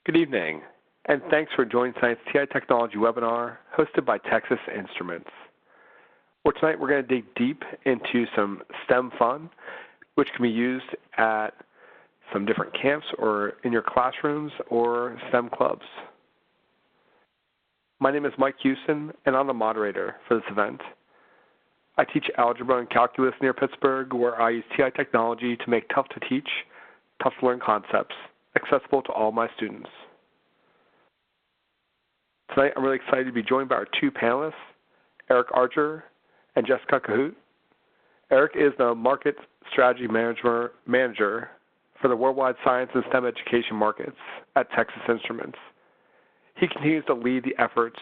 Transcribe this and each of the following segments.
Good evening, and thanks for joining tonight's TI Technology webinar hosted by Texas Instruments. Well, tonight we're going to dig deep into some STEM fun, which can be used at some different camps or in your classrooms or STEM clubs. My name is Mike Houston, and I'm the moderator for this event. I teach algebra and calculus near Pittsburgh, where I use TI technology to make tough-to-teach, tough-to-learn concepts accessible to all my students. Tonight, I'm really excited to be joined by our two panelists, Eric Archer and Jessica Cahoot. Eric is the Market Strategy Manager for the Worldwide Science and STEM Education Markets at Texas Instruments. He continues to lead the efforts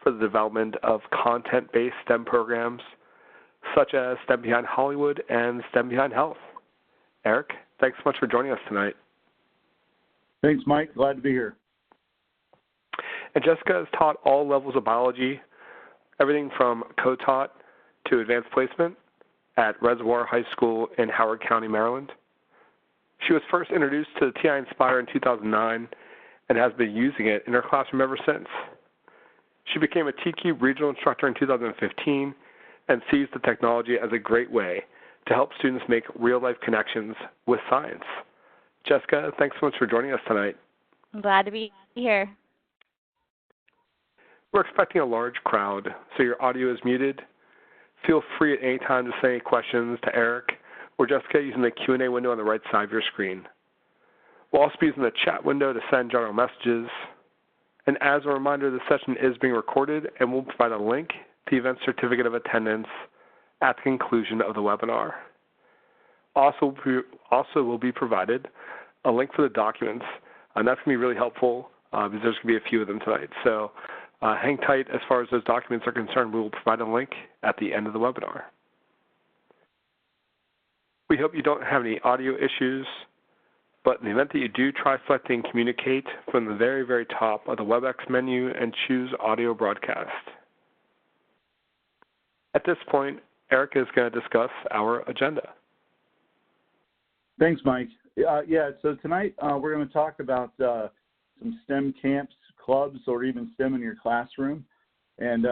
for the development of content-based STEM programs, such as STEM Behind Hollywood and STEM Behind Health. Eric, thanks so much for joining us tonight. Thanks, Mike. Glad to be here. And Jessica has taught all levels of biology, everything from co-taught to advanced placement at Reservoir High School in Howard County, Maryland. She was first introduced to the TI-Nspire in 2009 and has been using it in her classroom ever since. She became a TQ regional instructor in 2015 and sees the technology as a great way to help students make real-life connections with science. Jessica, thanks so much for joining us tonight. I'm glad to be here. We're expecting a large crowd, so your audio is muted. Feel free at any time to send any questions to Eric or Jessica using the Q&A window on the right side of your screen. We'll also be using the chat window to send general messages. And as a reminder, this session is being recorded, and we'll provide a link to the event certificate of attendance at the conclusion of the webinar. Also will be provided a link for the documents, and that's going to be really helpful because there's going to be a few of them tonight. So hang tight as far as those documents are concerned. We will provide a link at the end of the webinar. We hope you don't have any audio issues, but in the event that you do, try selecting Communicate from the very, very top of the WebEx menu and choose Audio Broadcast. At this point, Eric is going to discuss our agenda. Thanks, Mike. So tonight we're going to talk about some STEM camps, clubs, or even STEM in your classroom. And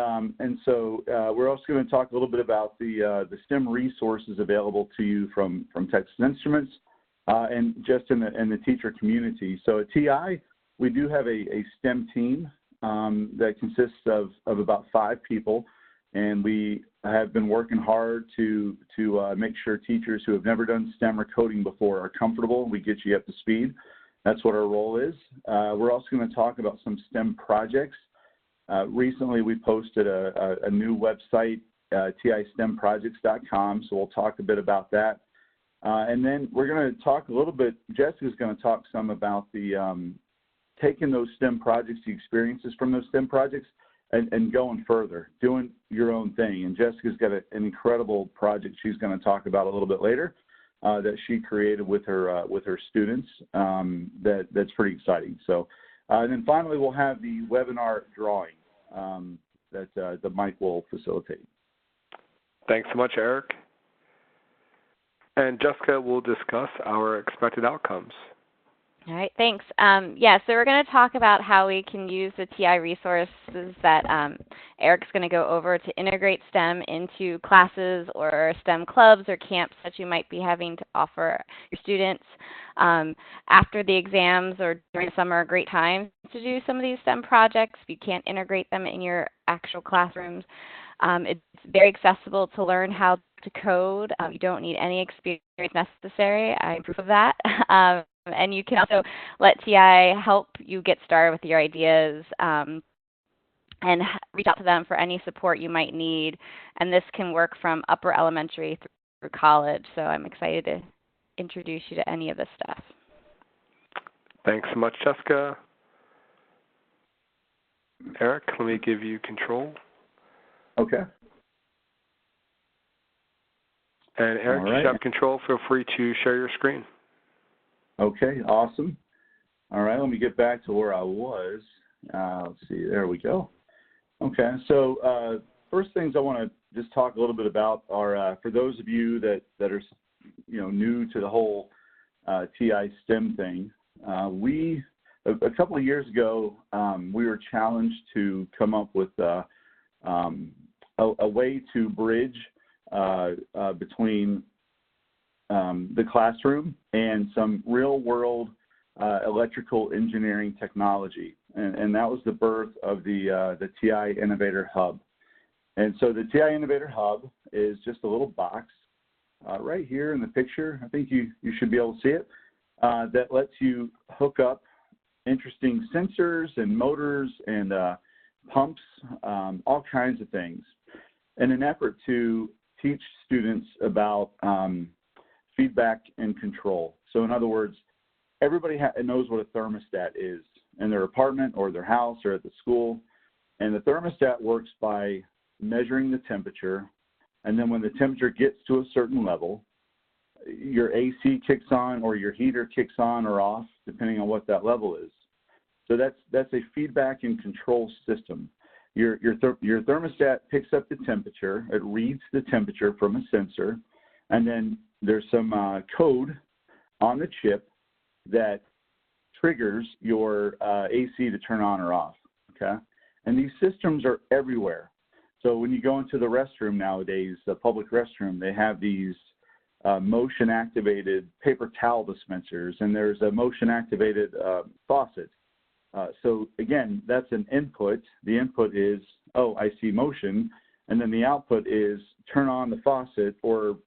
so we're also going to talk a little bit about the STEM resources available to you from Texas Instruments and just in the teacher community. So at TI, we do have a STEM team that consists of about 5 people, and we have been working hard to make sure teachers who have never done STEM or coding before are comfortable. We get you up to speed. That's what our role is. We're also going to talk about some STEM projects. Recently, we posted a new website, TI-STEMprojects.com, so we'll talk a bit about that. And then we're going to talk a little bit, Jessica's going to talk some about the taking those STEM projects, the experiences from those STEM projects, and going further, doing your own thing. And Jessica's got an incredible project she's going to talk about a little bit later that she created with her students. That's pretty exciting. So, and then finally, we'll have the webinar drawing that Mike will facilitate. Thanks so much, Eric. And Jessica will discuss our expected outcomes. All right, thanks. So we're going to talk about how we can use the TI resources that Eric's going to go over to integrate STEM into classes or STEM clubs or camps that you might be having to offer your students. After the exams or during summer, a great time to do some of these STEM projects. If you can't integrate them in your actual classrooms, it's very accessible to learn how to code. You don't need any experience necessary. I'm proof of that. And you can also let TI help you get started with your ideas and reach out to them for any support you might need. And this can work from upper elementary through college. So I'm excited to introduce you to any of this stuff. Thanks so much, Jessica. Eric, let me give you control. Okay. And Eric, All right. You have control. Feel free to share your screen. Okay, awesome. All right, let me get back to where I was. Let's see, there we go. Okay, so first things I want to just talk a little bit about are for those of you that are new to the whole TI STEM thing. a couple of years ago, we were challenged to come up with a way to bridge between the classroom and some real-world electrical engineering technology, and that was the birth of the TI-Innovator Hub. And so the TI-Innovator Hub is just a little box right here in the picture. I think you should be able to see it, that lets you hook up interesting sensors and motors and pumps, all kinds of things, in an effort to teach students about feedback and control. So in other words, everybody knows what a thermostat is in their apartment or their house or at the school. And the thermostat works by measuring the temperature. And then when the temperature gets to a certain level, your AC kicks on or your heater kicks on or off, depending on what that level is. So that's a feedback and control system. Your thermostat picks up the temperature. It reads the temperature from a sensor. And then there's some code on the chip that triggers your AC to turn on or off, okay? And these systems are everywhere. So when you go into the restroom nowadays, the public restroom, they have these motion-activated paper towel dispensers, and there's a motion-activated faucet. So again, that's an input. The input is, oh, I see motion, and then the output is turn on the faucet or,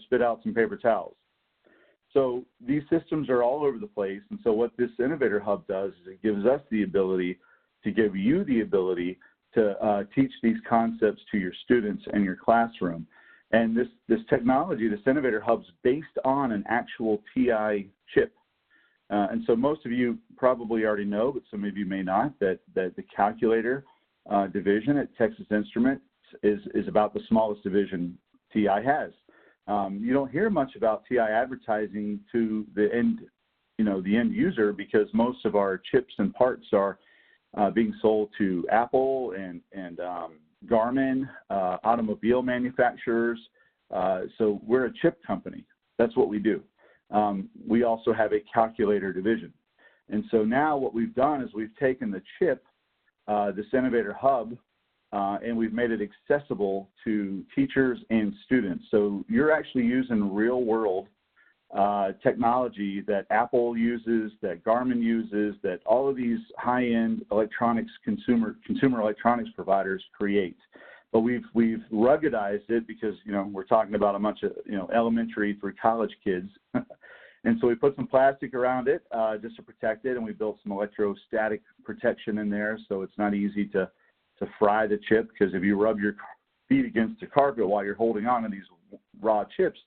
spit out some paper towels. So these systems are all over the place, and so what this Innovator Hub does is it gives us the ability to give you the ability to teach these concepts to your students and your classroom. And this technology, this Innovator Hub, is based on an actual TI chip. And so most of you probably already know, but some of you may not, that the calculator division at Texas Instruments is about the smallest division TI has. You don't hear much about TI advertising to the end user, because most of our chips and parts are being sold to Apple and Garmin, automobile manufacturers. So we're a chip company. That's what we do. We also have a calculator division. And so now what we've done is we've taken the chip, this Innovator Hub, and we've made it accessible to teachers and students. So you're actually using real-world technology that Apple uses, that Garmin uses, that all of these high-end electronics, consumer electronics providers create. But we've ruggedized it because, we're talking about a bunch of, elementary through college kids. And so we put some plastic around it just to protect it, and we built some electrostatic protection in there, so it's not easy to fry the chip, because if you rub your feet against the carpet while you're holding on to these raw chips,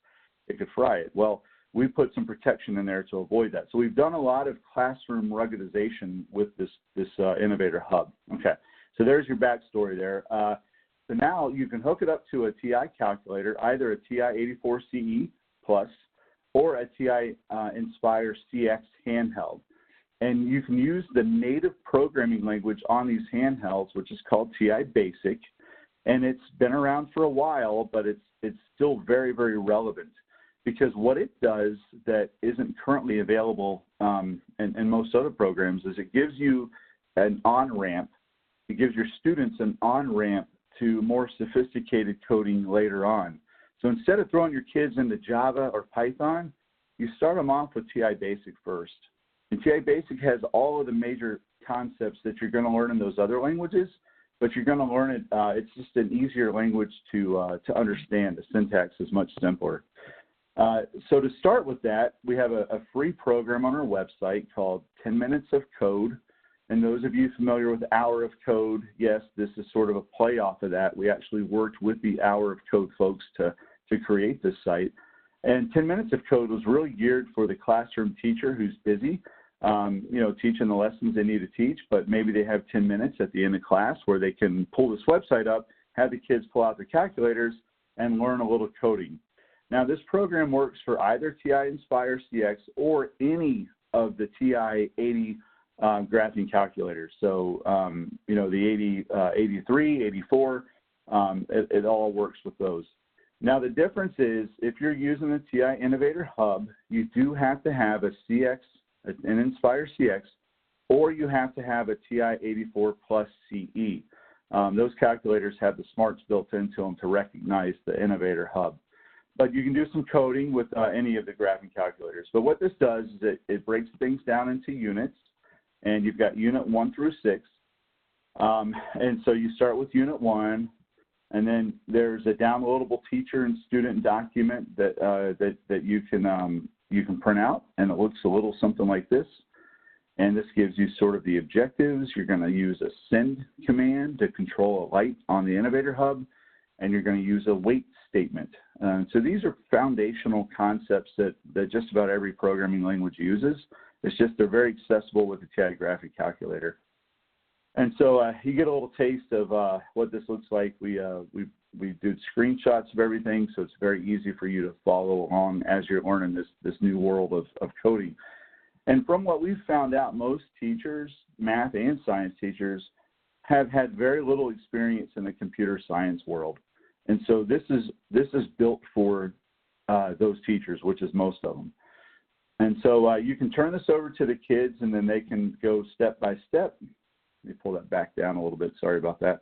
it could fry it. Well, we put some protection in there to avoid that. So we've done a lot of classroom ruggedization with this Innovator Hub. Okay, so there's your backstory there. So now you can hook it up to a TI calculator, either a TI-84CE Plus or a TI-Nspire CX handheld. And you can use the native programming language on these handhelds, which is called TI Basic. And it's been around for a while, but it's still very, very relevant, because what it does that isn't currently available in most other programs is it gives you an on-ramp. It gives your students an on-ramp to more sophisticated coding later on. So instead of throwing your kids into Java or Python, you start them off with TI Basic first. And TI Basic has all of the major concepts that you're going to learn in those other languages, but you're going to learn it. It's just an easier language to understand. The syntax is much simpler. So to start with that, we have a free program on our website called 10 Minutes of Code. And those of you familiar with Hour of Code, yes, this is sort of a play off of that. We actually worked with the Hour of Code folks to create this site. And 10 Minutes of Code was really geared for the classroom teacher who's busy, teaching the lessons they need to teach, but maybe they have 10 minutes at the end of class where they can pull this website up, have the kids pull out their calculators, and learn a little coding. Now, this program works for either TI-Nspire CX or any of the TI-80 graphing calculators. So, the 83, 84, it all works with those. Now, the difference is if you're using the TI Innovator Hub, you do have to have a CX, an Nspire CX, or you have to have a TI-84 plus CE. Those calculators have the smarts built into them to recognize the Innovator Hub. But you can do some coding with any of the graphing calculators. But what this does is it breaks things down into units, and you've got unit 1 through 6. And so you start with unit 1, and then there's a downloadable teacher and student document that you can print out, and it looks a little something like this. And this gives you sort of the objectives. You're going to use a send command to control a light on the Innovator Hub, and you're going to use a wait statement. So these are foundational concepts that just about every programming language uses. It's just they're very accessible with the TI graphic calculator. And so you get a little taste of what this looks like. We do screenshots of everything, so it's very easy for you to follow along as you're learning this new world of coding. And from what we've found out, most teachers, math and science teachers, have had very little experience in the computer science world. And so this is built for those teachers, which is most of them. And so you can turn this over to the kids, and then they can go step by step. Let me pull that back down a little bit. Sorry about that.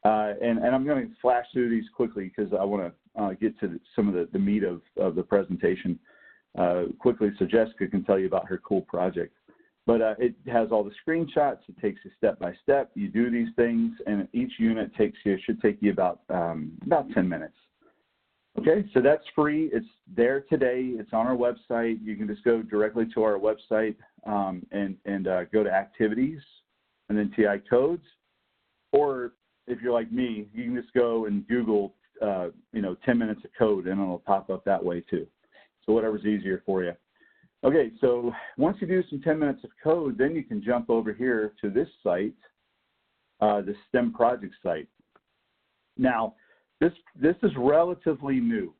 And I'm going to flash through these quickly because I want to get to some of the meat of the presentation quickly so Jessica can tell you about her cool project. But it has all the screenshots. It takes you step by step. You do these things, and each unit should take you about 10 minutes. Okay, so that's free. It's there today. It's on our website. You can just go directly to our website and go to activities and then TI codes. Or if you're like me, you can just go and Google 10 minutes of code, and it'll pop up that way too. So whatever's easier for you. Okay, so once you do some 10 minutes of code, then you can jump over here to this site, the STEM project site. Now, this is relatively new,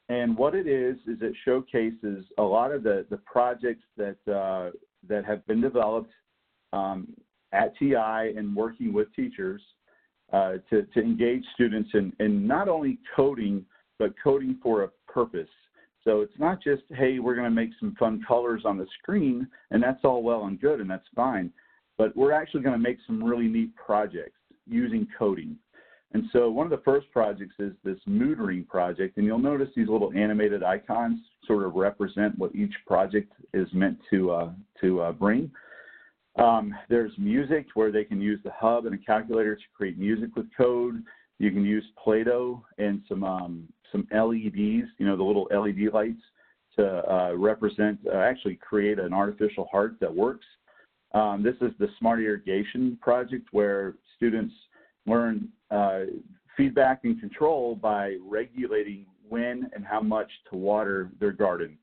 and what it is it showcases a lot of the projects that have been developed at TI and working with teachers to engage students in not only coding, but coding for a purpose. So it's not just, hey, we're going to make some fun colors on the screen, and that's all well and good, and that's fine. But we're actually going to make some really neat projects using coding. And so one of the first projects is this mood ring project, and you'll notice these little animated icons sort of represent what each project is meant to bring. There's music, where they can use the hub and a calculator to create music with code. You can use Play-Doh and some LEDs, the little LED lights, to actually create an artificial heart that works. This is the Smart Irrigation project, where students learn feedback and control by regulating when and how much to water their garden.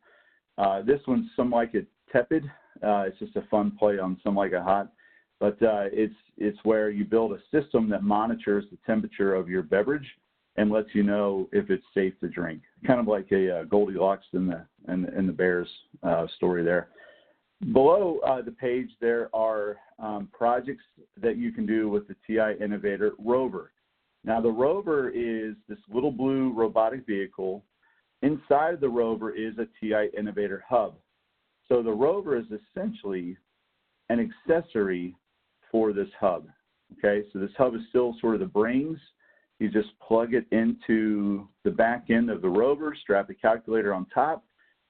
This one's Some Like It Tepid. It's just a fun play on Some Like It Hot. But it's where you build a system that monitors the temperature of your beverage and lets you know if it's safe to drink. Kind of like a Goldilocks in the Bears story there. Below the page, there are projects that you can do with the TI-Innovator rover. Now, the rover is this little blue robotic vehicle. Inside the rover is a TI-Innovator Hub. So the rover is essentially an accessory for this hub. Okay, so this hub is still sort of the brains. You just plug it into the back end of the rover, strap the calculator on top,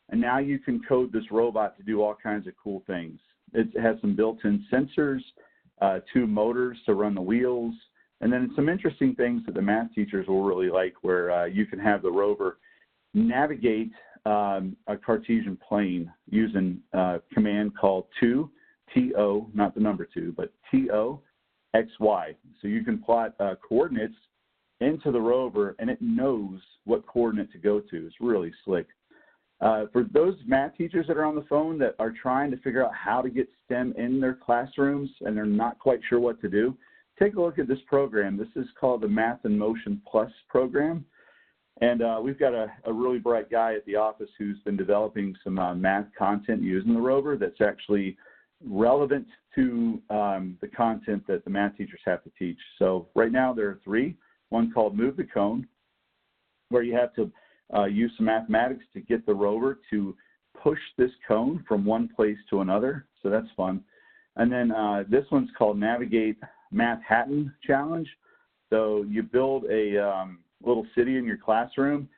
and now you can code this robot to do all kinds of cool things. It has some built-in sensors, 2 motors to run the wheels, and then some interesting things that the math teachers will really like, where you can have the rover navigate a Cartesian plane using a command called TO, not the number 2, but TO, XY. So you can plot coordinates into the rover, and it knows what coordinate to go to. It's really slick. For those math teachers that are on the phone that are trying to figure out how to get STEM in their classrooms and they're not quite sure what to do, take a look at this program. This is called the Math in Motion Plus program. And we've got a really bright guy at the office who's been developing some math content using the rover that's actually relevant to the content that the math teachers have to teach. So right now there are 3. One called Move the Cone, where you have to use some mathematics to get the rover to push this cone from one place to another. So that's fun. And then this one's called Navigate Manhattan Challenge. So you build a little city in your classroom.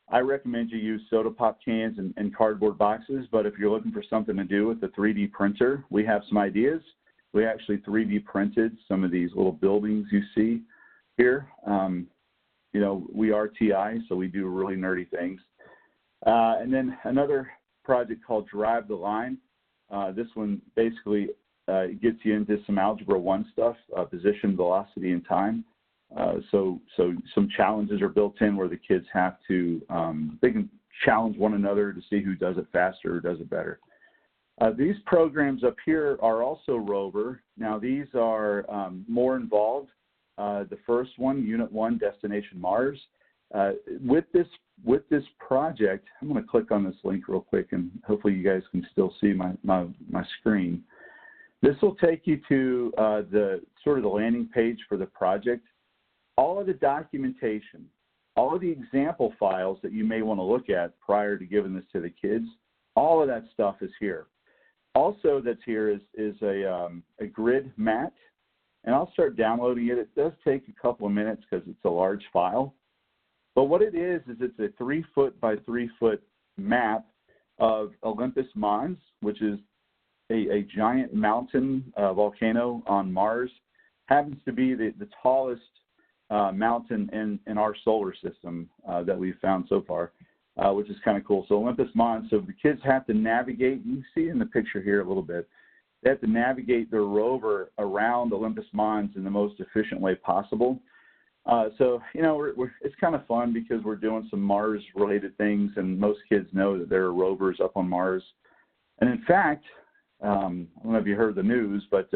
I recommend you use soda pop cans and cardboard boxes, but if you're looking for something to do with a 3D printer, we have some ideas. We actually 3D printed some of these little buildings you see here. You know, we are TI, so we do really nerdy things. And then another project called Drive the Line. This one basically gets you into some Algebra 1 stuff, position, velocity, and time. So some challenges are built in where the kids have to, they can challenge one another to see who does it faster or does it better. These programs up here are also Rover. Now these are more involved. The first one, Unit 1, Destination Mars. With this project, I'm going to click on this link real quick, and hopefully you guys can still see my screen. This will take you to the sort of the landing page for the project. All of the documentation, all of the example files that you may want to look at prior to giving this to the kids, all of that stuff is here. Also that's here is a grid mat, and I'll start downloading it. It does take a couple of minutes because it's a large file. But what it is it's a 3-foot by 3-foot map of Olympus Mons, which is a giant mountain volcano on Mars. Happens to be the tallest mountain in our solar system that we've found so far, which is kind of cool. So Olympus Mons, so the kids have to navigate, you can see in the picture here a little bit, they have to navigate their rover around Olympus Mons in the most efficient way possible. So, you know, it's kind of fun because we're doing some Mars-related things, and most kids know that there are rovers up on Mars. And in fact, I don't know if you heard the news, but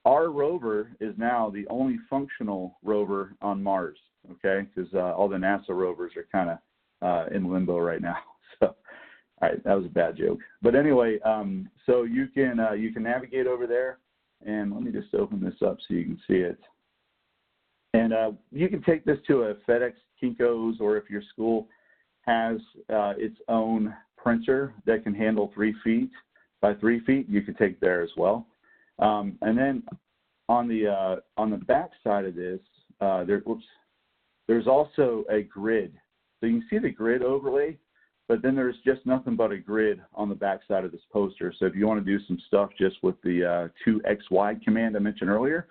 our rover is now the only functional rover on Mars, okay? Because all the NASA rovers are kind of in limbo right now. So, all right, that was a bad joke. But anyway, so you can navigate over there, and let me just open this up so you can see it. And you can take this to a FedEx, Kinko's, or if your school has its own printer that can handle 3 feet by 3 feet, you can take there as well. And then on the back side of this, there's also a grid. So you can see the grid overlay, but then there's just nothing but a grid on the back side of this poster. So if you want to do some stuff just with the 2XY command I mentioned earlier,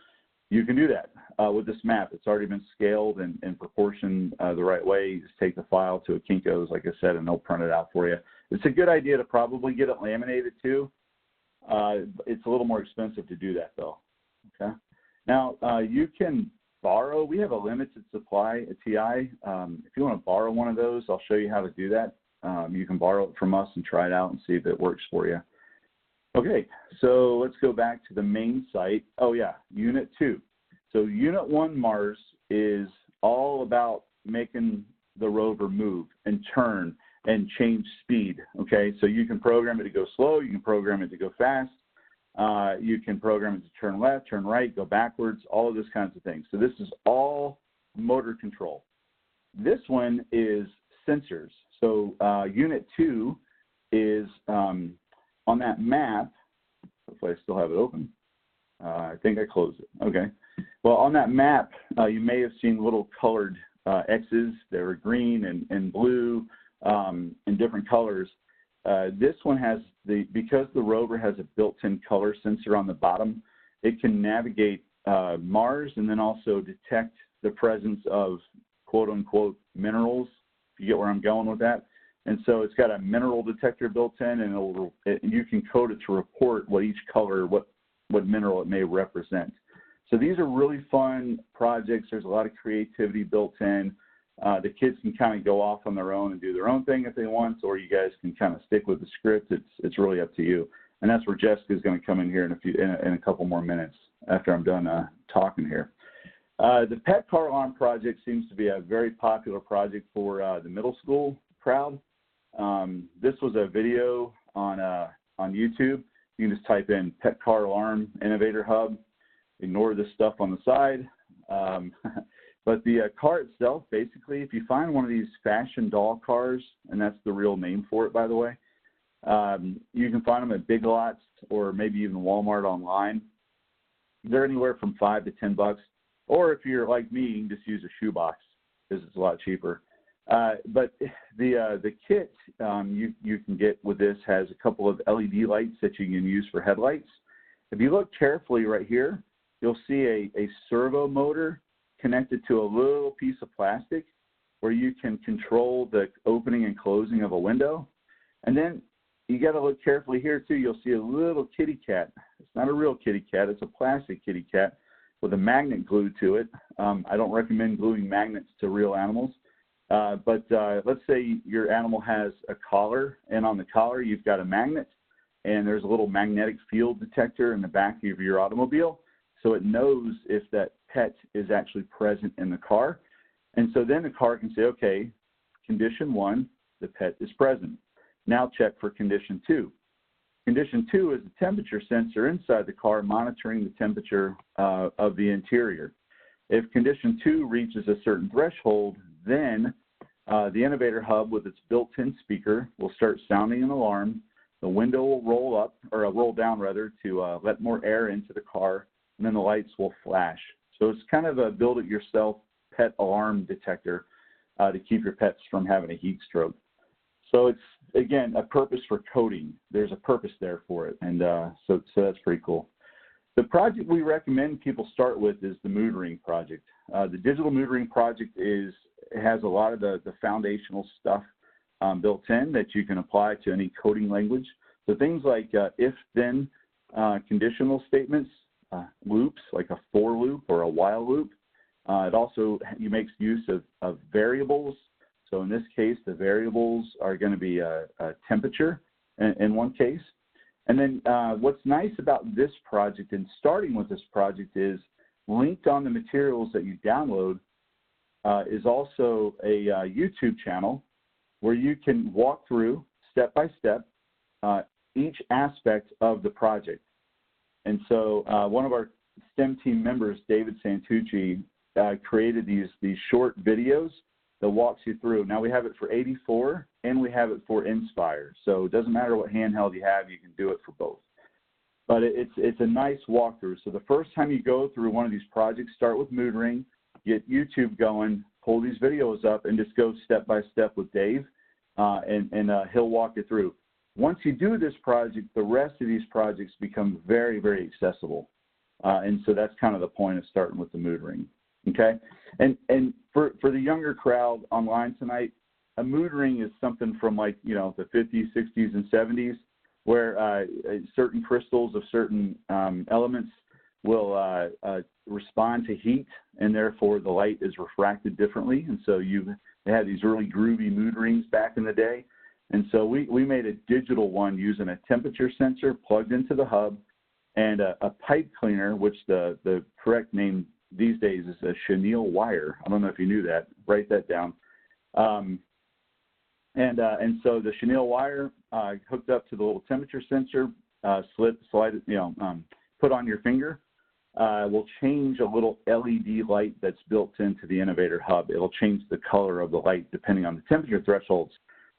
you can do that with this map. It's already been scaled and proportioned the right way. You just take the file to a Kinko's, like I said, and they'll print it out for you. It's a good idea to probably get it laminated too. It's a little more expensive to do that though. Okay. Now you can borrow. We have a limited supply at TI. If you want to borrow one of those, I'll show you how to do that. You can borrow it from us and try it out and see if it works for you. Okay, so let's go back to the main site. Oh yeah, Unit 2. So Unit 1 Mars is all about making the rover move and turn and change speed, okay? So you can program it to go slow, you can program it to go fast, you can program it to turn left, turn right, go backwards, all of those kinds of things. So this is all motor control. This one is sensors. So Unit 2 is on that map. Hopefully I still have it open. I think I closed it. Okay. Well, on that map, you may have seen little colored X's. They were green and blue in different colors. This one has because the rover has a built-in color sensor on the bottom, it can navigate Mars and then also detect the presence of quote-unquote minerals, if you get where I'm going with that. And so it's got a mineral detector built in, and you can code it to report what each color, what mineral it may represent. So these are really fun projects. There's a lot of creativity built in. The kids can kind of go off on their own and do their own thing if they want, or you guys can kind of stick with the script. It's really up to you. And that's where Jessica is going to come in here in a couple more minutes after I'm done talking here. The pet car alarm project seems to be a very popular project for the middle school crowd. This was a video on YouTube. You can just type in pet car alarm Innovator Hub. Ignore this stuff on the side. But the car itself, basically, if you find one of these fashion doll cars, and that's the real name for it, by the way, You can find them at Big Lots or maybe even Walmart online. They're anywhere from $5 to $10. Or if you're like me, you can just use a shoebox because it's a lot cheaper. But the kit you can get with this has a couple of LED lights that you can use for headlights. If you look carefully right here, you'll see a servo motor connected to a little piece of plastic where you can control the opening and closing of a window. And then you got to look carefully here too. You'll see a little kitty cat. It's not a real kitty cat. It's a plastic kitty cat with a magnet glued to it. I don't recommend gluing magnets to real animals. But let's say your animal has a collar, and on the collar you've got a magnet, and there's a little magnetic field detector in the back of your automobile, so it knows if that pet is actually present in the car. And so then the car can say, okay, condition 1, the pet is present. Now check for condition 2. Condition 2 is a temperature sensor inside the car monitoring the temperature of the interior. If condition 2 reaches a certain threshold, then the Innovator Hub with its built-in speaker will start sounding an alarm. The window will roll up, or roll down rather, to let more air into the car, and then the lights will flash. So it's kind of a build-it-yourself pet alarm detector to keep your pets from having a heat stroke. So it's, again, a purpose for coding. There's a purpose there for it, and so that's pretty cool. The project we recommend people start with is the mood ring project. The digital mood ring project has a lot of the foundational stuff built in that you can apply to any coding language. So things like if-then conditional statements, loops like a for loop or a while loop. It also makes use of variables. So in this case, the variables are going to be a temperature in one case. And then what's nice about this project and starting with this project is linked on the materials that you download is also a YouTube channel where you can walk through step by step each aspect of the project. And so one of our STEM team members, David Santucci, created these short videos that walks you through. Now we have it for 84 and we have it for Nspire. So it doesn't matter what handheld you have, you can do it for both. But it's a nice walkthrough. So the first time you go through one of these projects, start with Mood Ring, get YouTube going, pull these videos up, and just go step by step with Dave, and he'll walk you through. Once you do this project, the rest of these projects become very, very accessible. And so that's kind of the point of starting with the Mood Ring. Okay, and for the younger crowd online tonight, a mood ring is something from like, the 50s, 60s, and 70s, where certain crystals of certain elements will respond to heat, and therefore the light is refracted differently. And so they had these really groovy mood rings back in the day. And so we made a digital one using a temperature sensor plugged into the hub and a pipe cleaner, which the correct name these days is a chenille wire. I don't know if you knew that. Write that down. And so the chenille wire hooked up to the little temperature sensor, slide it, put on your finger, will change a little LED light that's built into the Innovator Hub. It'll change the color of the light depending on the temperature thresholds.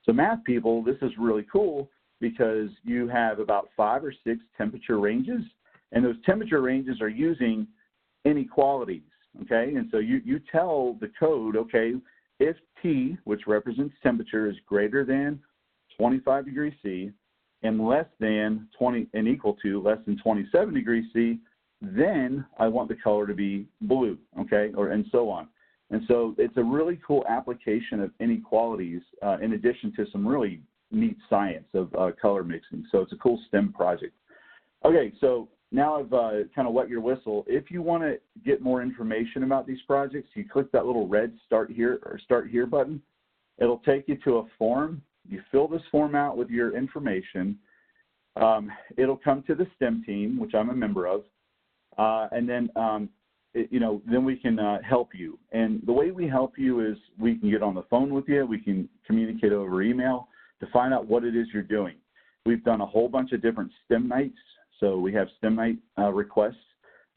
So math people, this is really cool because you have about 5 or 6 temperature ranges, and those temperature ranges are using inequalities, okay? And so you tell the code, okay, if T, which represents temperature, is greater than 25 degrees C and less than 20 and equal to less than 27 degrees C, then I want the color to be blue, okay, and so on. And so it's a really cool application of inequalities in addition to some really neat science of color mixing. So it's a cool STEM project. Okay, so now I've kind of wet your whistle. If you want to get more information about these projects, you click that little red Start Here button. It'll take you to a form. You fill this form out with your information. It'll come to the STEM team, which I'm a member of, and then then we can help you. And the way we help you is we can get on the phone with you. We can communicate over email to find out what it is you're doing. We've done a whole bunch of different STEM nights. So we have STEM night requests.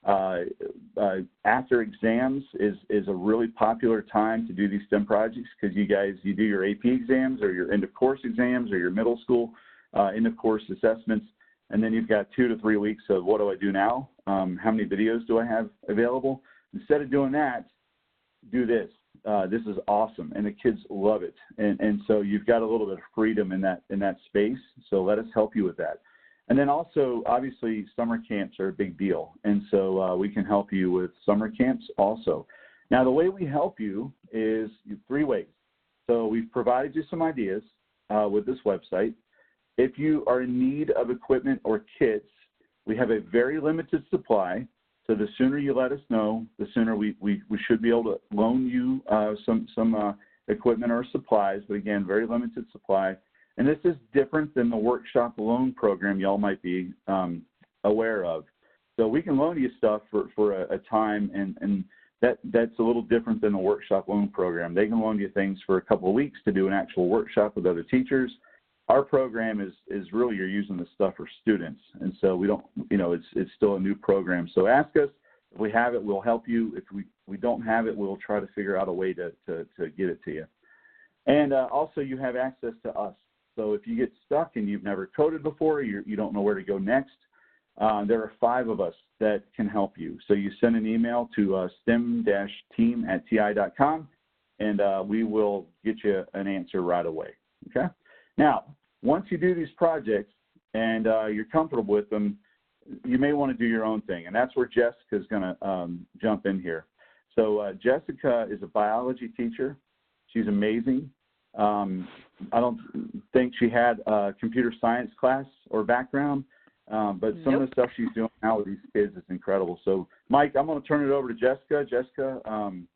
After exams is a really popular time to do these STEM projects because you do your AP exams or your end of course exams or your middle school end of course assessments, and then you've got 2 to 3 weeks of what do I do now? How many videos do I have available? Instead of doing that, do this. This is awesome, and the kids love it. And so you've got a little bit of freedom in that space. So let us help you with that. And then also, obviously, summer camps are a big deal, and so we can help you with summer camps also. Now, the way we help you is 3 ways. So we've provided you some ideas with this website. If you are in need of equipment or kits, we have a very limited supply. So the sooner you let us know, the sooner we should be able to loan you some equipment or supplies. But again, very limited supply. And this is different than the workshop loan program y'all might be aware of. So we can loan you stuff for a time, and that's a little different than the workshop loan program. They can loan you things for a couple of weeks to do an actual workshop with other teachers. Our program is really you're using this stuff for students, and so we don't, it's still a new program. So ask us. If we have it, we'll help you. If we don't have it, we'll try to figure out a way to get it to you. And also, you have access to us. So if you get stuck and you've never coded before, you don't know where to go next, there are 5 of us that can help you. So you send an email to stem-team@ti.com, and we will get you an answer right away. Okay. Now, once you do these projects and you're comfortable with them, you may want to do your own thing, and that's where Jessica is going to jump in here. So Jessica is a biology teacher. She's amazing. I don't think she had a computer science class or background, but some of the stuff she's doing now with these kids is incredible. So, Mike, I'm going to turn it over to Jessica. Jessica,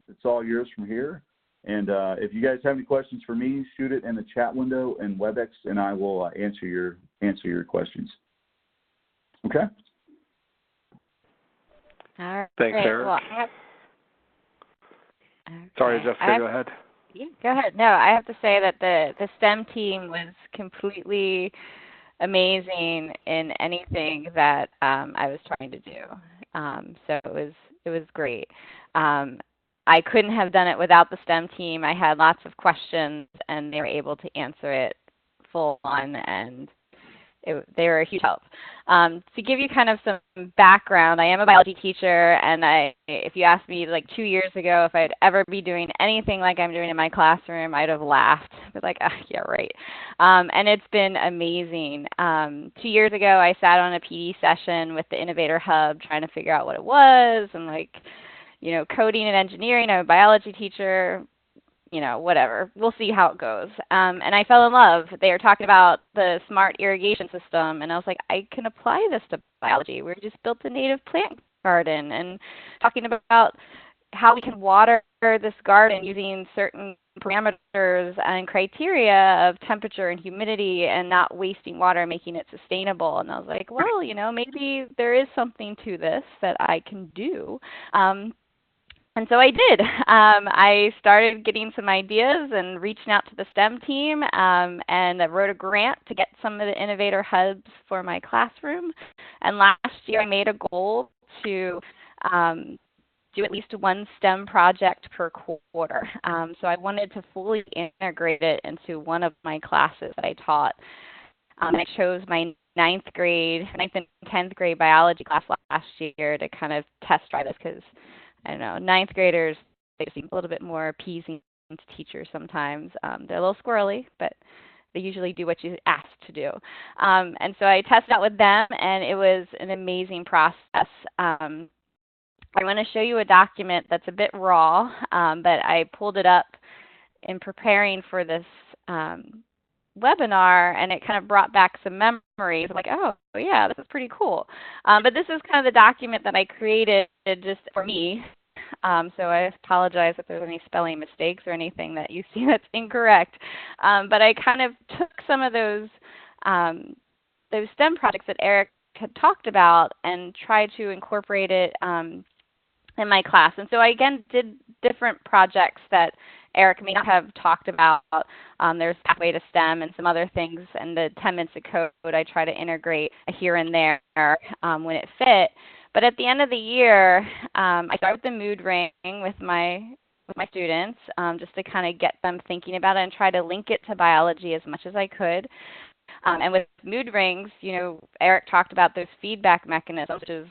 it's all yours from here. And if you guys have any questions for me, shoot it in the chat window in WebEx, and I will answer your questions. Okay? All right. Thanks, Eric. Well, Sorry, Jessica, go ahead. Yeah, go ahead. No, I have to say that the STEM team was completely amazing in anything that I was trying to do. So it was great. I couldn't have done it without the STEM team. I had lots of questions, and they were able to answer it full on, and they were a huge help. To give you kind of some background, I am a biology teacher, and if you asked me like 2 years ago if I'd ever be doing anything like I'm doing in my classroom, I'd have laughed. But like, yeah, right. And it's been amazing. 2 years ago, I sat on a PD session with the Innovator Hub trying to figure out what it was, and coding and engineering. I'm a biology teacher. Whatever. We'll see how it goes. And I fell in love. They were talking about the smart irrigation system, and I was like, I can apply this to biology. We just built a native plant garden and talking about how we can water this garden using certain parameters and criteria of temperature and humidity and not wasting water, making it sustainable. And I was like, well, maybe there is something to this that I can do. And so I did. I started getting some ideas and reaching out to the STEM team, and I wrote a grant to get some of the Innovator Hubs for my classroom. And last year I made a goal to do at least one STEM project per quarter. So I wanted to fully integrate it into one of my classes that I taught. And I chose my 9th and 10th grade biology class last year to kind of test drive this because I don't know, 9th graders, they seem a little bit more appeasing to teachers sometimes. They're a little squirrely, but they usually do what you ask to do. And so I tested out with them, and it was an amazing process. I want to show you a document that's a bit raw, but I pulled it up in preparing for this webinar, and it kind of brought back some memories. Like, oh, yeah, this is pretty cool. But this is kind of the document that I created just for me. So I apologize if there's any spelling mistakes or anything that you see that's incorrect. But I kind of took some of those STEM projects that Eric had talked about and tried to incorporate it in my class. And so I, again, did different projects that Eric may not have talked about. There's Pathway to STEM and some other things, and the 10 minutes of code I try to integrate here and there when it fit. But at the end of the year, I started with the mood ring with my students just to kind of get them thinking about it and try to link it to biology as much as I could. And with mood rings, Eric talked about those feedback mechanisms, which is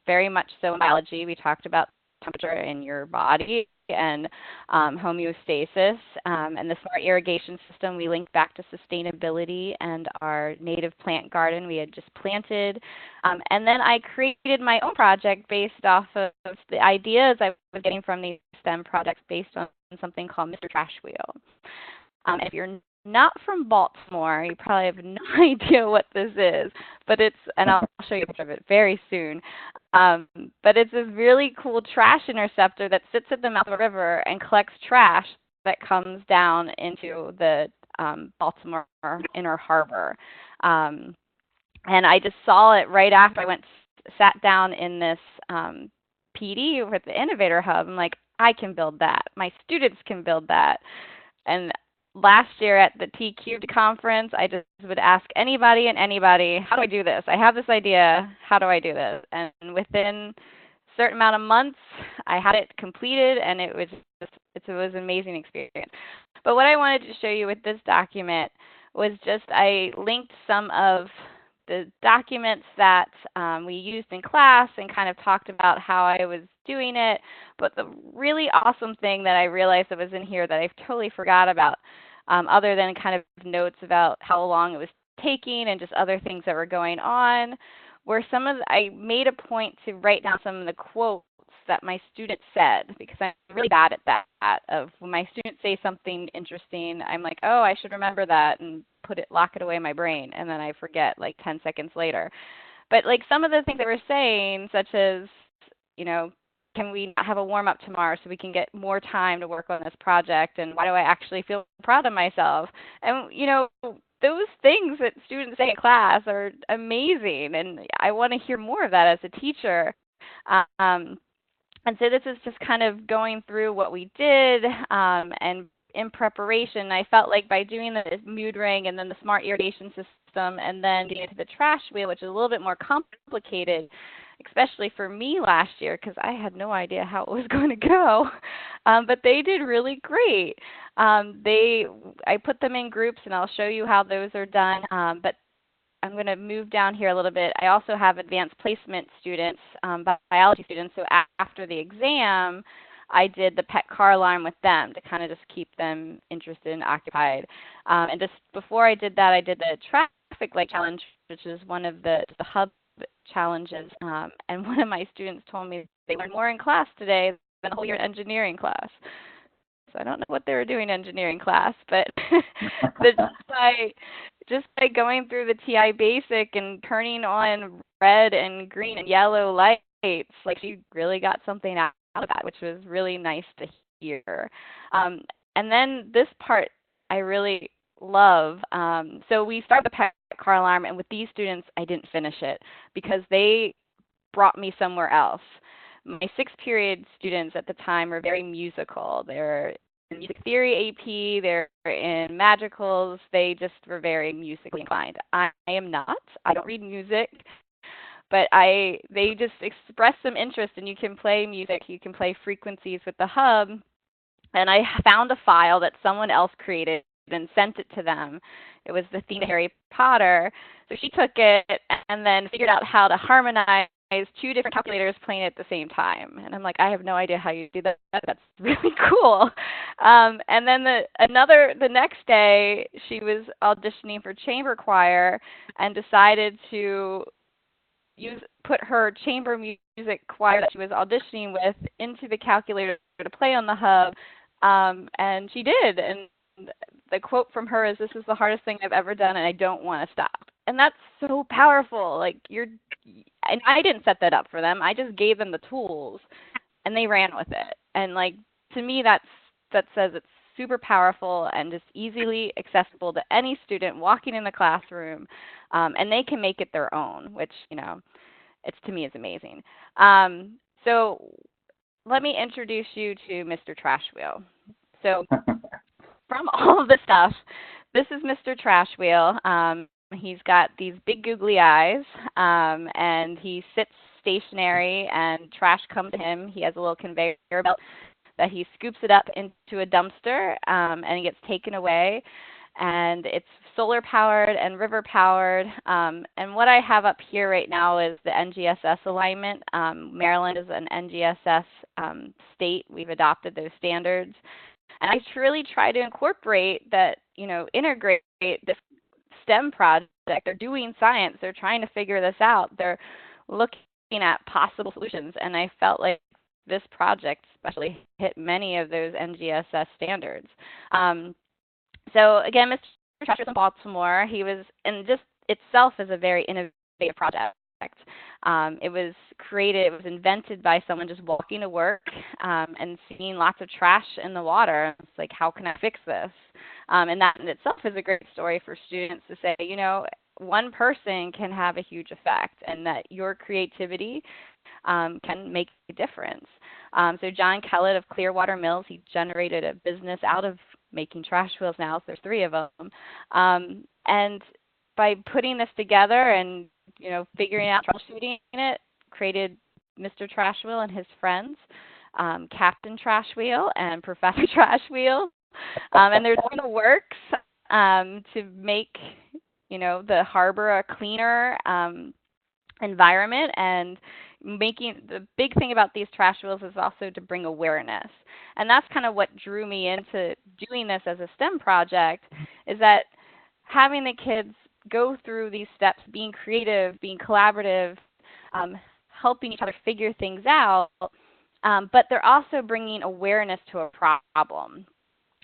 very much so in biology. We talked about temperature in your body and homeostasis. And the smart irrigation system, we linked back to sustainability and our native plant garden we had just planted. And then I created my own project based off of the ideas I was getting from these STEM projects based on something called Mr. Trash Wheel. If you're not from Baltimore, you probably have no idea what this is, but and I'll show you a picture of it very soon. But it's this really cool trash interceptor that sits at the mouth of a river and collects trash that comes down into the Baltimore Inner Harbor. And I just saw it right after I sat down in this PD with the Innovator Hub. I'm like, I can build that. My students can build that. And last year at the T-Cubed conference, I just would ask anybody, how do I do this? I have this idea. How do I do this? And within a certain amount of months, I had it completed, and it was an amazing experience. But what I wanted to show you with this document was just I linked some of the documents that we used in class and kind of talked about how I was doing it. But the really awesome thing that I realized that was in here that I totally forgot about, other than kind of notes about how long it was taking and just other things that were going on, were I made a point to write down some of the quotes that my students said, because I'm really bad at that. Of when my students say something interesting, I'm like, oh, I should remember that and lock it away in my brain, and then I forget like 10 seconds later. But like some of the things they were saying, such as, can we not have a warm-up tomorrow so we can get more time to work on this project? And why do I actually feel proud of myself? And, those things that students say in class are amazing, and I want to hear more of that as a teacher. And so this is just kind of going through what we did, and in preparation, I felt like by doing the mood ring and then the smart irrigation system and then getting into the trash wheel, which is a little bit more complicated, especially for me last year because I had no idea how it was going to go. But they did really great. I put them in groups, and I'll show you how those are done. But I'm going to move down here a little bit. I also have advanced placement students, biology students. So after the exam, I did the pet car alarm with them to kind of just keep them interested and occupied. And just before I did that, I did the traffic light challenge, which is one of the hub challenges. And one of my students told me they learned more in class today than a whole year in engineering class. So I don't know what they were doing in engineering class, but just by going through the TI basic and turning on red and green and yellow lights, like she really got something out of that, which was really nice to hear. And then this part I really love. So we started the pet car alarm, and with these students, I didn't finish it because they brought me somewhere else. My sixth period students at the time were very musical. They're in music theory AP, they're in magicals, they just were very musically inclined. I am not. I don't read music. But they just express some interest, and you can play music, you can play frequencies with the hub. And I found a file that someone else created and sent it to them. It was the theme to Harry Potter. So she took it and then figured out how to harmonize two different calculators playing at the same time. And I'm like, I have no idea how you do that. That's really cool. And then the next day, she was auditioning for chamber choir and decided to put her chamber music choir that she was auditioning with into the calculator to play on the hub, and she did. And the quote from her is, "This is the hardest thing I've ever done, and I don't want to stop." And that's so powerful. And I didn't set that up for them. I just gave them the tools, and they ran with it. And to me, that says it's super powerful and just easily accessible to any student walking in the classroom, and they can make it their own, which, it's to me is amazing. So let me introduce you to Mr. Trash Wheel. So from all of the stuff, this is Mr. Trash Wheel. He's got these big googly eyes, and he sits stationary, and trash comes to him. He has a little conveyor belt that he scoops it up into a dumpster, and it gets taken away. And it's solar powered and river powered. And what I have up here right now is the NGSS alignment. Maryland is an NGSS state. We've adopted those standards. And I really try to incorporate that, integrate this STEM project. They're doing science. They're trying to figure this out. They're looking at possible solutions. And I felt like this project especially hit many of those NGSS standards. So again, Mr. Trash was in Baltimore. He was, and just itself is a very innovative project. It was created, it was invented by someone just walking to work and seeing lots of trash in the water. It's like, how can I fix this? And that in itself is a great story for students to say, one person can have a huge effect, and that your creativity can make a difference. So John Kellett of Clearwater Mills, he generated a business out of making trash wheels now. So there's 3 of them. And by putting this together and, figuring out troubleshooting it, created Mr. Trash Wheel and his friends, Captain Trash Wheel and Professor Trash Wheel. And there's more in the works to make, the harbor a cleaner environment. And making the big thing about these trash wheels is also to bring awareness. And that's kind of what drew me into doing this as a STEM project, is that having the kids go through these steps, being creative, being collaborative, helping each other figure things out, but they're also bringing awareness to a problem.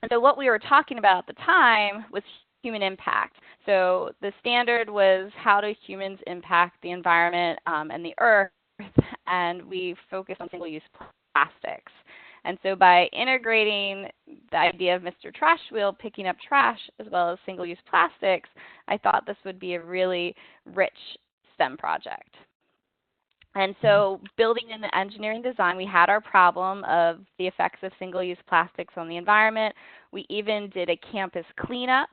And so what we were talking about at the time was human impact. So the standard was, how do humans impact the environment and the earth? And we focused on single-use plastics. And so by integrating the idea of Mr. Trash Wheel picking up trash as well as single-use plastics, I thought this would be a really rich STEM project. And so building in the engineering design, we had our problem of the effects of single-use plastics on the environment. We even did a campus cleanup.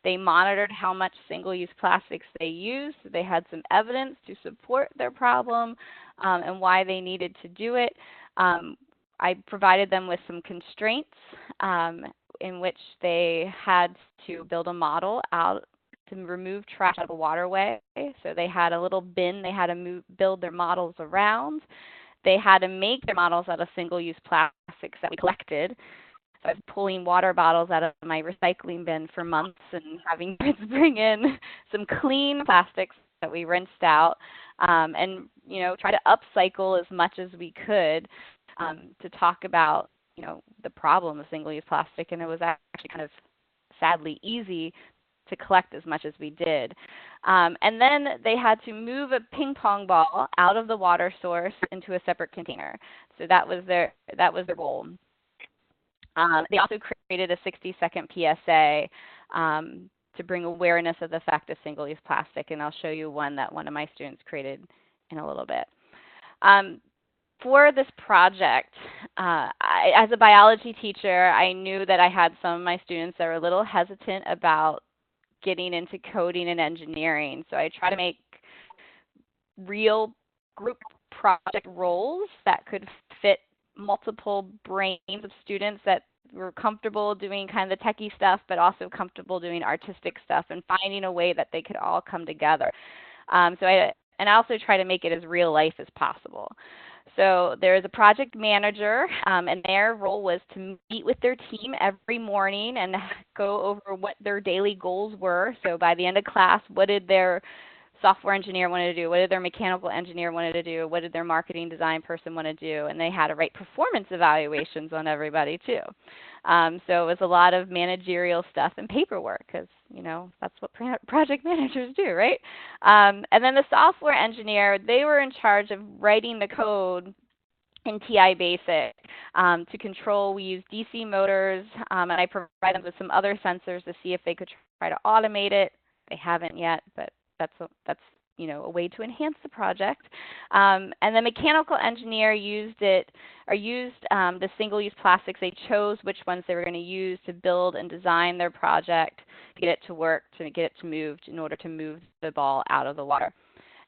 They monitored how much single-use plastics they used. They had some evidence to support their problem and why they needed to do it. I provided them with some constraints in which they had to build a model out to remove trash out of a waterway. So they had a little bin they had to build their models around. They had to make their models out of single-use plastics that we collected. So I was pulling water bottles out of my recycling bin for months and having kids bring in some clean plastics that we rinsed out and, try to upcycle as much as we could to talk about, the problem of single-use plastic. And it was actually kind of sadly easy to collect as much as we did. And then they had to move a ping pong ball out of the water source into a separate container. So that was their goal. They also created a 60-second PSA to bring awareness of the fact of single-use plastic, and I'll show you one that one of my students created in a little bit. For this project, as a biology teacher, I knew that I had some of my students that were a little hesitant about getting into coding and engineering. So I try to make real group project roles that could fit multiple brains of students that were comfortable doing kind of the techie stuff, but also comfortable doing artistic stuff and finding a way that they could all come together. I also try to make it as real life as possible. So there is a project manager, and their role was to meet with their team every morning and go over what their daily goals were. So by the end of class, what did their software engineer want to do? What did their mechanical engineer want to do? What did their marketing design person want to do? And they had to write performance evaluations on everybody too. So it was a lot of managerial stuff and paperwork because, that's what project managers do, right? And then the software engineer, they were in charge of writing the code in TI Basic to control. We use DC motors, and I provide them with some other sensors to see if they could try to automate it. They haven't yet, but that's a way to enhance the project. And the mechanical engineer used the single-use plastics. They chose which ones they were going to use to build and design their project, to get it to work, to get it to move, in order to move the ball out of the water.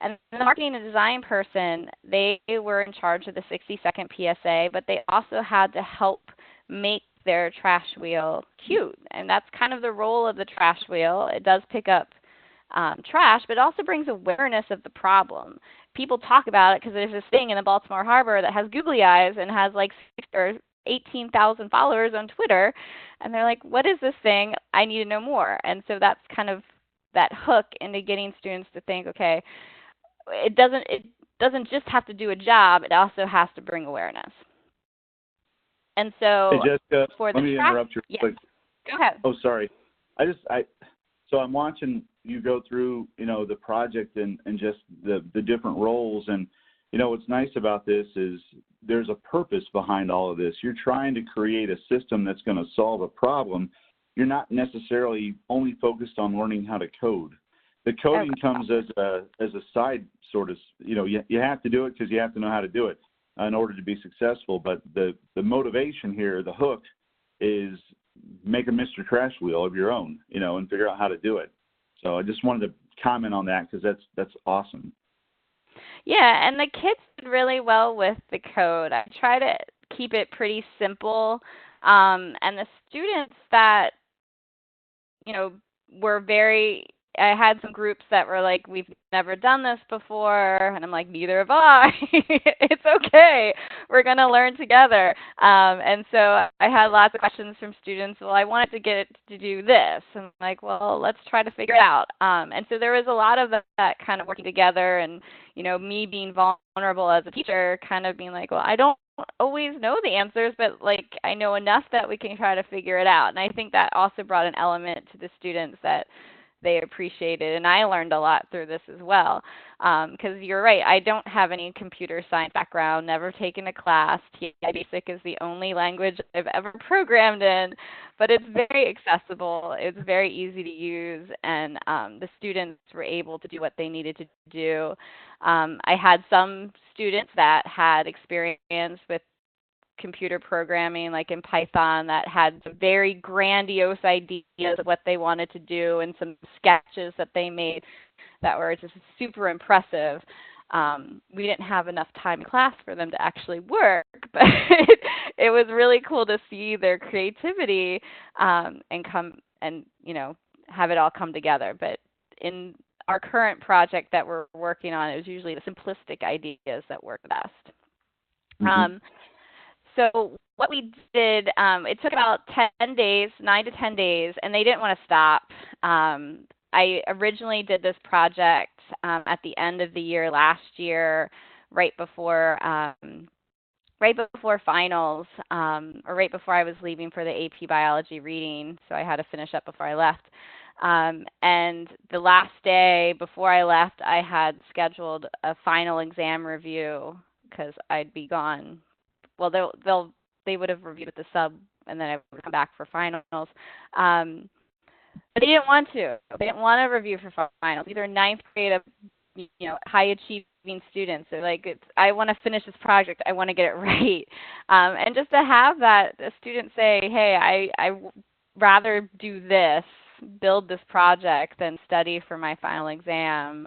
And the marketing and design person, they were in charge of the 60-second PSA, but they also had to help make their trash wheel cute. And that's kind of the role of the trash wheel. It does pick up trash, but it also brings awareness of the problem. People talk about it because there's this thing in the Baltimore Harbor that has googly eyes and has like 18,000 followers on Twitter, and they're like, what is this thing? I need to know more. And so that's kind of that hook into getting students to think, okay, it doesn't just have to do a job, it also has to bring awareness. And so Hey, Jessica, for the let me interrupt you real quick. Go ahead. Oh, sorry. So I'm watching you go through, the project and just the different roles. And, what's nice about this is there's a purpose behind all of this. You're trying to create a system that's going to solve a problem. You're not necessarily only focused on learning how to code. The coding comes as a side sort of, you have to do it because you have to know how to do it in order to be successful. But the motivation here, the hook, is make a Mr. Trash Wheel of your own, and figure out how to do it. So I just wanted to comment on that because that's awesome. Yeah, and the kids did really well with the code. I try to keep it pretty simple. And the students that, were I had some groups that were like, we've never done this before. And I'm like, neither have I. It's okay. We're going to learn together. And so I had lots of questions from students. Well, I wanted to get to do this. And I'm like, well, let's try to figure it out. And so there was a lot of that kind of working together and, me being vulnerable as a teacher, kind of being like, well, I don't always know the answers, but like I know enough that we can try to figure it out. And I think that also brought an element to the students that they appreciated, and I learned a lot through this as well. Because you're right, I don't have any computer science background, never taken a class. TI-Basic is the only language I've ever programmed in, but it's very accessible. It's very easy to use, and the students were able to do what they needed to do. I had some students that had experience with computer programming, like in Python, that had some very grandiose ideas of what they wanted to do and some sketches that they made that were just super impressive. We didn't have enough time in class for them to actually work, but it was really cool to see their creativity and have it all come together. But in our current project that we're working on, it was usually the simplistic ideas that work best. Mm-hmm. So what we did, it took about 10 days, 9 to 10 days, and they didn't want to stop. I originally did this project at the end of the year last year, right before finals, or right before I was leaving for the AP Biology reading, so I had to finish up before I left. And the last day before I left, I had scheduled a final exam review because I'd be gone. Well, they would have reviewed with the sub, and then I would come back for finals. But they didn't want to. They didn't want to review for finals. These are ninth grade, high achieving students. They're like, I want to finish this project. I want to get it right. And just to have that, a student say, hey, I rather do this, build this project, than study for my final exam.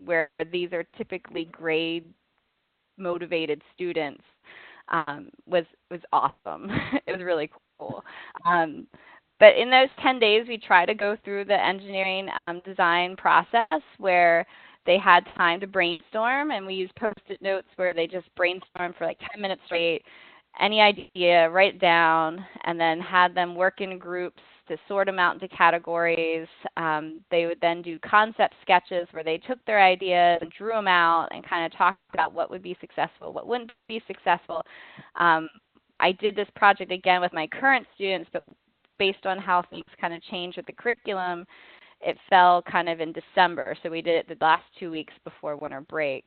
Where these are typically grade motivated students, was awesome. It was really cool. But in those 10 days, we try to go through the engineering design process where they had time to brainstorm, and we used Post-it notes where they just brainstormed for like 10 minutes straight, any idea, write it down, and then had them work in groups to sort them out into categories. They would then do concept sketches where they took their ideas and drew them out and kind of talked about what would be successful, what wouldn't be successful. I did this project again with my current students, but based on how things kind of changed with the curriculum, it fell kind of in December. So we did it the last 2 weeks before winter break.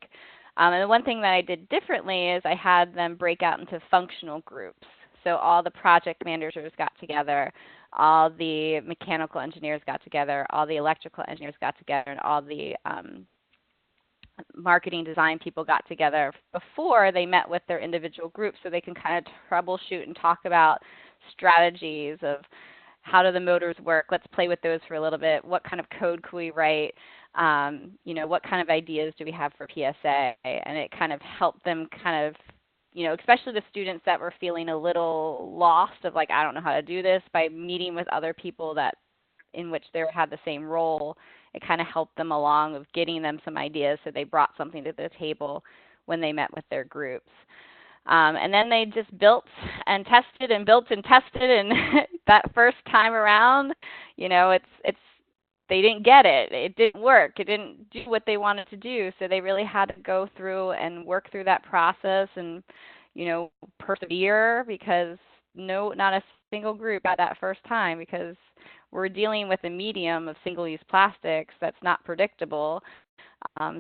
And the one thing that I did differently is I had them break out into functional groups. So all the project managers got together, all the mechanical engineers got together, all the electrical engineers got together, and all the marketing design people got together before they met with their individual groups, so they can kind of troubleshoot and talk about strategies of how do the motors work. Let's play with those for a little bit. What kind of code could we write? What kind of ideas do we have for PSA? And it kind of helped them kind of especially the students that were feeling a little lost of like, I don't know how to do this, by meeting with other people that in which they had the same role, it kind of helped them along with getting them some ideas so they brought something to the table when they met with their groups. And then they just built and tested and built and tested, and that first time around, they didn't get it. It didn't work. It didn't do what they wanted to do. So they really had to go through and work through that process and, persevere, because not a single group got that first time, because we're dealing with a medium of single-use plastics that's not predictable.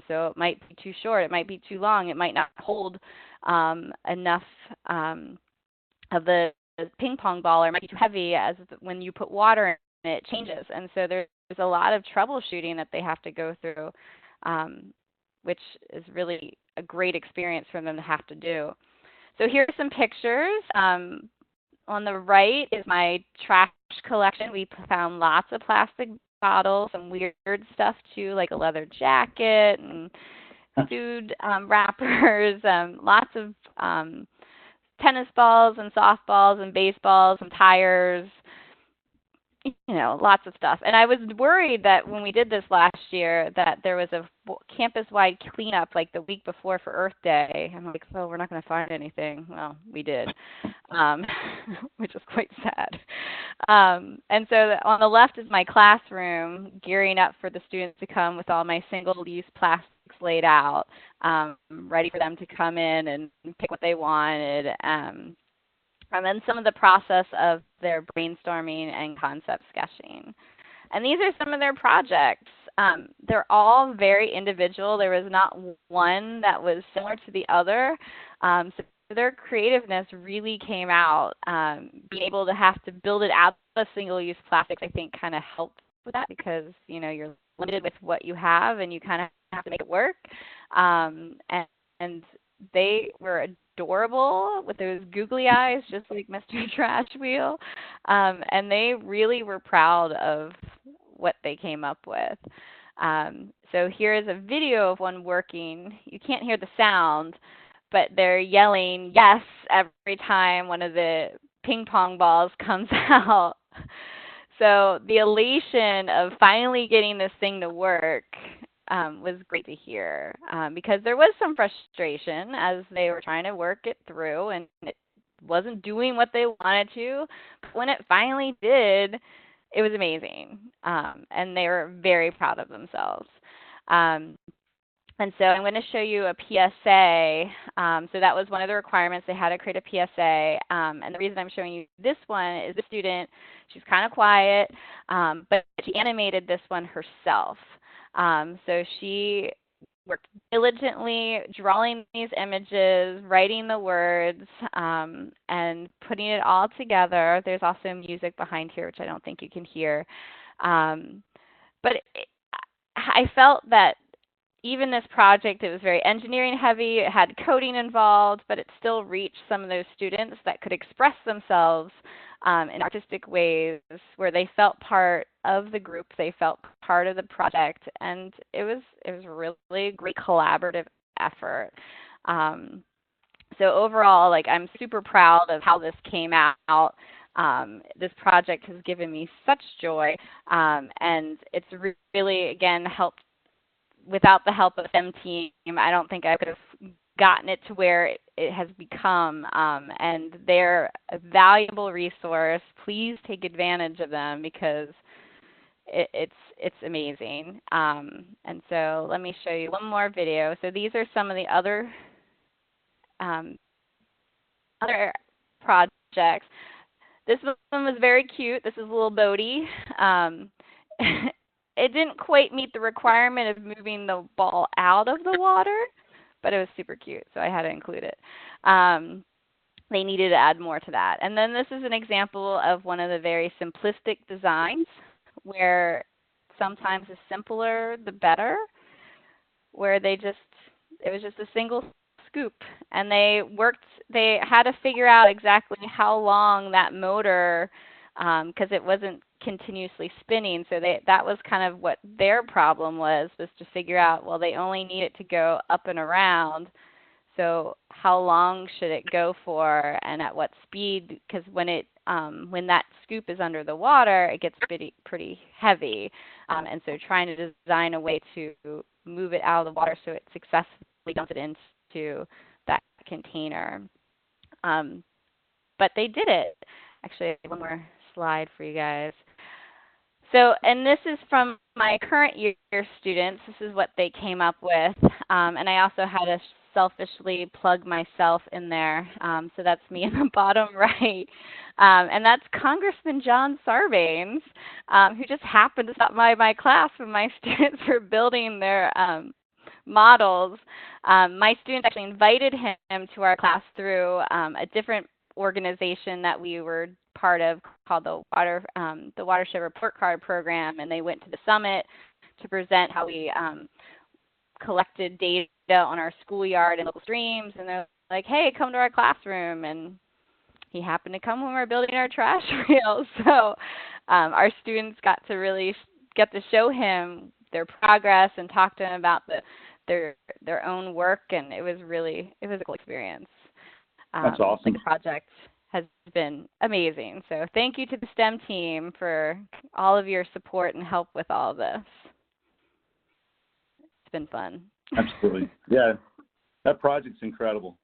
So it might be too short. It might be too long. It might not hold enough of the ping pong ball, or it might be too heavy, as when you put water in it, it changes. And so there's a lot of troubleshooting that they have to go through, which is really a great experience for them to have to do. So here are some pictures. On the right is my trash collection. We found lots of plastic bottles, some weird stuff too, like a leather jacket and food wrappers, lots of tennis balls and softballs and baseballs and tires, lots of stuff. And I was worried that when we did this last year that there was a campus-wide cleanup like the week before for Earth Day. I'm like, we're not going to find anything. Well, we did, which is quite sad. And so on the left is my classroom, gearing up for the students to come with all my single-use plastics laid out, ready for them to come in and pick what they wanted. And then some of the process of their brainstorming and concept sketching. And these are some of their projects. They're all very individual. There was not one that was similar to the other. So their creativeness really came out. Being able to have to build it out of single-use plastics, I think, kind of helped with that, because, you're limited with what you have and you kind of have to make it work. And they were adorable with those googly eyes, just like Mr. Trash Wheel. And they really were proud of what they came up with. So here is a video of one working. You can't hear the sound, but they're yelling yes every time one of the ping pong balls comes out. So the elation of finally getting this thing to work was great to hear, because there was some frustration as they were trying to work it through and it wasn't doing what they wanted to. But when it finally did, it was amazing, and they were very proud of themselves. And so I'm going to show you a PSA. So that was one of the requirements. They had to create a PSA. And the reason I'm showing you this one is the student, she's kind of quiet, but she animated this one herself. So she worked diligently drawing these images, writing the words, and putting it all together. There's also music behind here, which I don't think you can hear. But I felt that even this project, it was very engineering heavy, it had coding involved, but it still reached some of those students that could express themselves in artistic ways, where they felt part of the group, they felt part of the project, and it was a really great collaborative effort. So overall, I'm super proud of how this came out. This project has given me such joy, and it's really, again, helped. Without the help of the STEM team, I don't think I could have gotten it to where it has become. And they're a valuable resource. Please take advantage of them, because it's amazing. And so let me show you one more video. So these are some of the other projects. This one was very cute. This is a little Bodie. It didn't quite meet the requirement of moving the ball out of the water, but it was super cute, so I had to include it. They needed to add more to that. And then this is an example of one of the very simplistic designs, where sometimes the simpler the better, where it was just a single scoop. And they had to figure out exactly how long that motor, because it wasn't continuously spinning. So that was kind of what their problem was to figure out, well, they only need it to go up and around. So how long should it go for, and at what speed? Because when that scoop is under the water, it gets pretty heavy. And so trying to design a way to move it out of the water so it successfully dumps it into that container. But they did it. Actually, I have one more slide for you guys. So, and this is from my current year students. This is what they came up with. And I also had to selfishly plug myself in there. So that's me in the bottom right. And that's Congressman John Sarbanes, who just happened to stop by my class when my students were building their models. My students actually invited him to our class through a different organization that we were part of called the Watershed Report Card Program, and they went to the summit to present how we collected data on our schoolyard and local streams, and they're like, hey, come to our classroom, and he happened to come when we were building our trash wheel. So our students got to really get to show him their progress and talk to him about their own work, and it was a cool experience. That's awesome. The project has been amazing. So thank you to the STEM team for all of your support and help with all of this. It's been fun. Absolutely. Yeah, that project's incredible,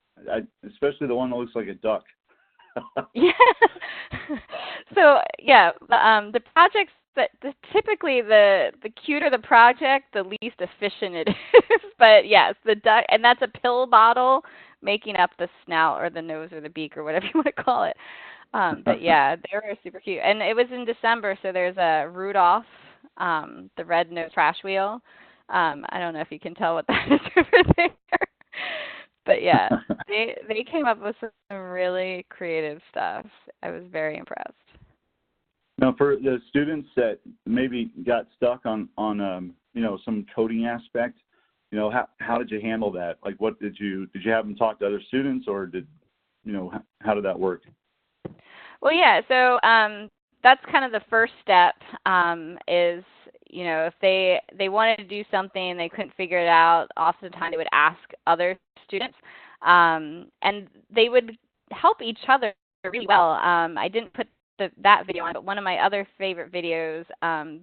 especially the one that looks like a duck. Yeah. So, yeah, the projects that typically the cuter the project, the least efficient it is. But yes, the duck, and that's a pill bottle making up the snout or the nose or the beak or whatever you want to call it. But yeah, they were super cute. And it was in December, so there's a Rudolph, the red-nosed trash wheel. I don't know if you can tell what that is over there. But yeah, they came up with some really creative stuff. I was very impressed. Now, for the students that maybe got stuck on some coding aspect, how did you handle that? Like, what did you have them talk to other students, or how did that work? Well, yeah. So that's kind of the first step. Is if they wanted to do something and they couldn't figure it out, oftentimes they would ask other students, and they would help each other really well. I didn't put that video on, but one of my other favorite videos,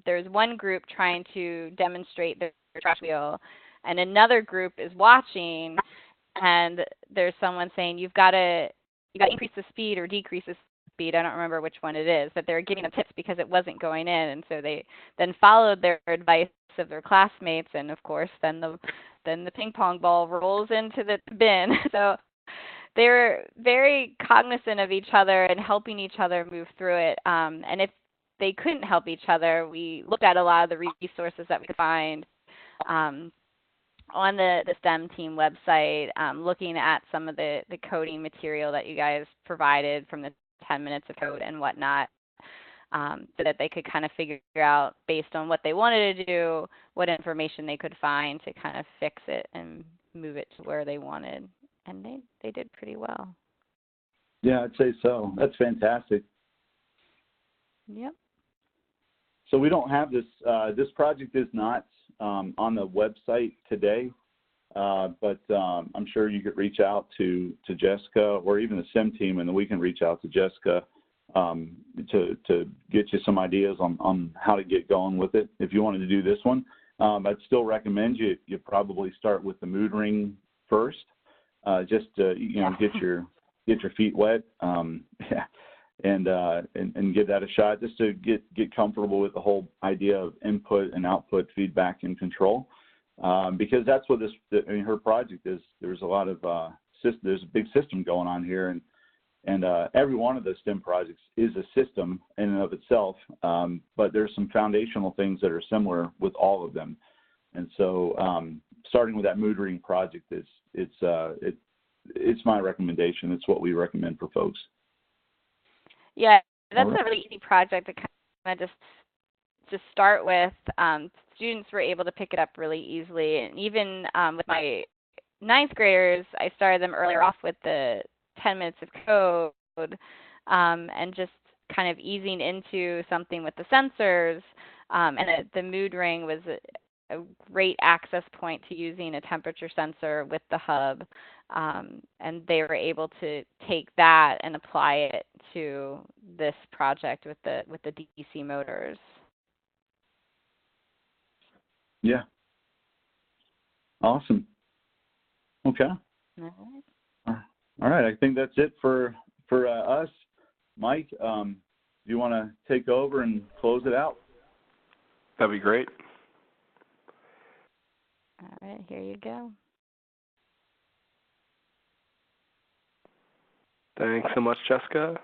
there's one group trying to demonstrate their trash wheel, and another group is watching, and there's someone saying, you got to increase the speed or decrease the speed. I don't remember which one it is, but they're giving them tips because it wasn't going in, and so they then followed their advice of their classmates, and of course then the ping pong ball rolls into the bin. So they were very cognizant of each other and helping each other move through it. And if they couldn't help each other, we looked at a lot of the resources that we could find on the STEM team website, looking at some of the coding material that you guys provided from the 10 minutes of code and whatnot, so that they could kind of figure out, based on what they wanted to do, what information they could find to kind of fix it and move it to where they wanted. And they did pretty well. Yeah, I'd say so. That's fantastic. Yep. So we don't have this. This project is not on the website today, but I'm sure you could reach out to Jessica or even the STEM team, and then we can reach out to Jessica to get you some ideas on how to get going with it. If you wanted to do this one, I'd still recommend you probably start with the mood ring first. Just to get your feet wet, and give that a shot, just to get comfortable with the whole idea of input and output feedback and control, because that's what her project is. There's a lot of there's a big system going on here, and every one of the STEM projects is a system in and of itself, but there's some foundational things that are similar with all of them. And so starting with that mood ring project it's my recommendation. It's what we recommend for folks. Yeah, that's a really easy project to kind of just start with. Students were able to pick it up really easily, and even with my 9th graders, I started them earlier off with the 10 minutes of code, and just kind of easing into something with the sensors, and the mood ring was a great access point to using a temperature sensor with the hub, and they were able to take that and apply it to this project with the DC motors. Yeah. Awesome. Okay. All right. All right. I think that's it for us. Mike, do you want to take over and close it out? That'd be great. All right, here you go. Thanks so much, Jessica.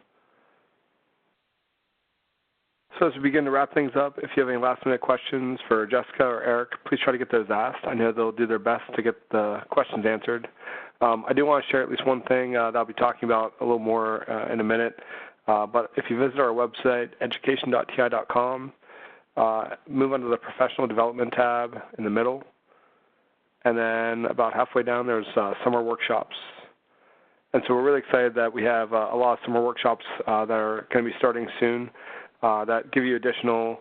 So as we begin to wrap things up, if you have any last-minute questions for Jessica or Eric, please try to get those asked. I know they'll do their best to get the questions answered. I do want to share at least one thing that I'll be talking about a little more in a minute. But if you visit our website, education.ti.com, move under the Professional Development tab in the middle, and then about halfway down there's summer workshops. And so we're really excited that we have a lot of summer workshops that are going to be starting soon that give you additional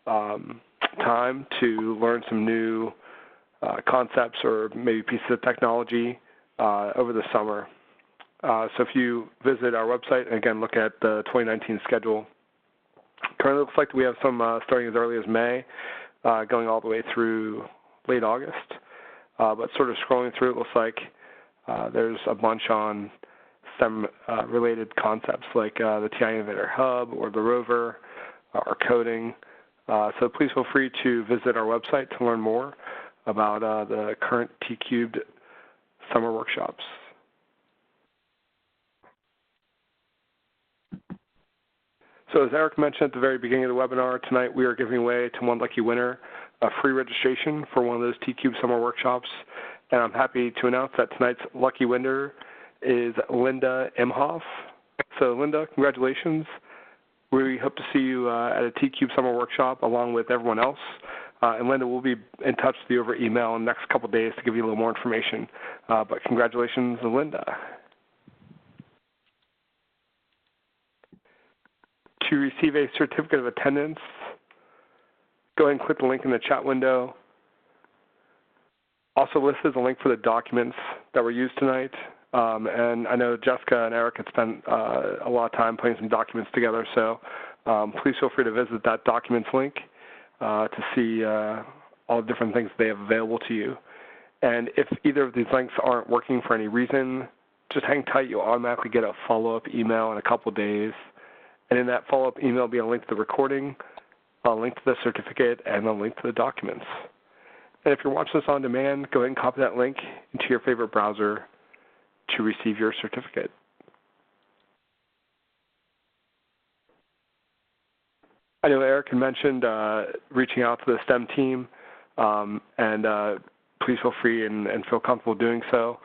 time to learn some new concepts or maybe pieces of technology over the summer. So if you visit our website and again look at the 2019 schedule, currently looks like we have some starting as early as May, going all the way through late August. But sort of scrolling through, it looks like there's a bunch on STEM-related concepts like the TI-Innovator Hub or the rover or coding. So please feel free to visit our website to learn more about the current T-Cubed summer workshops. So as Eric mentioned at the very beginning of the webinar, tonight we are giving away to one lucky winner a free registration for one of those T-Cube summer workshops. And I'm happy to announce that tonight's lucky winner is Linda Imhoff. So Linda, congratulations. We hope to see you at a T-Cube summer workshop along with everyone else. And Linda, we'll be in touch with you over email in the next couple of days to give you a little more information. But congratulations, Linda. To receive a certificate of attendance, go ahead and click the link in the chat window. Also listed is a link for the documents that were used tonight. And I know Jessica and Eric had spent a lot of time putting some documents together, so please feel free to visit that documents link to see all the different things they have available to you. And if either of these links aren't working for any reason, just hang tight. You'll automatically get a follow-up email in a couple days. And in that follow-up email will be a link to the recording, a link to the certificate, and a link to the documents. And if you're watching this on demand, go ahead and copy that link into your favorite browser to receive your certificate. I know Eric had mentioned reaching out to the STEM team, and please feel free and feel comfortable doing so.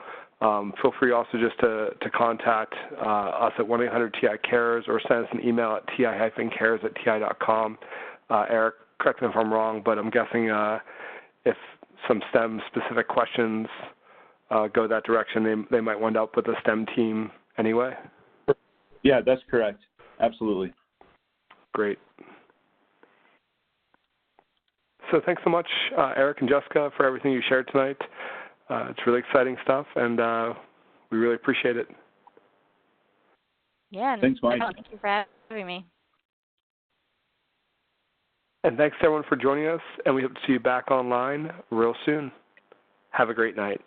Feel free also just to contact us at 1-800-TI-CARES or send us an email at ti-cares@ti.com. Eric, correct me if I'm wrong, but I'm guessing if some STEM-specific questions go that direction, they might wind up with the STEM team anyway? Yeah, that's correct. Absolutely. Great. So thanks so much, Eric and Jessica, for everything you shared tonight. It's really exciting stuff, and we really appreciate it. Yeah, thanks, Mike. Thank you for having me. And thanks, everyone, for joining us, and we hope to see you back online real soon. Have a great night.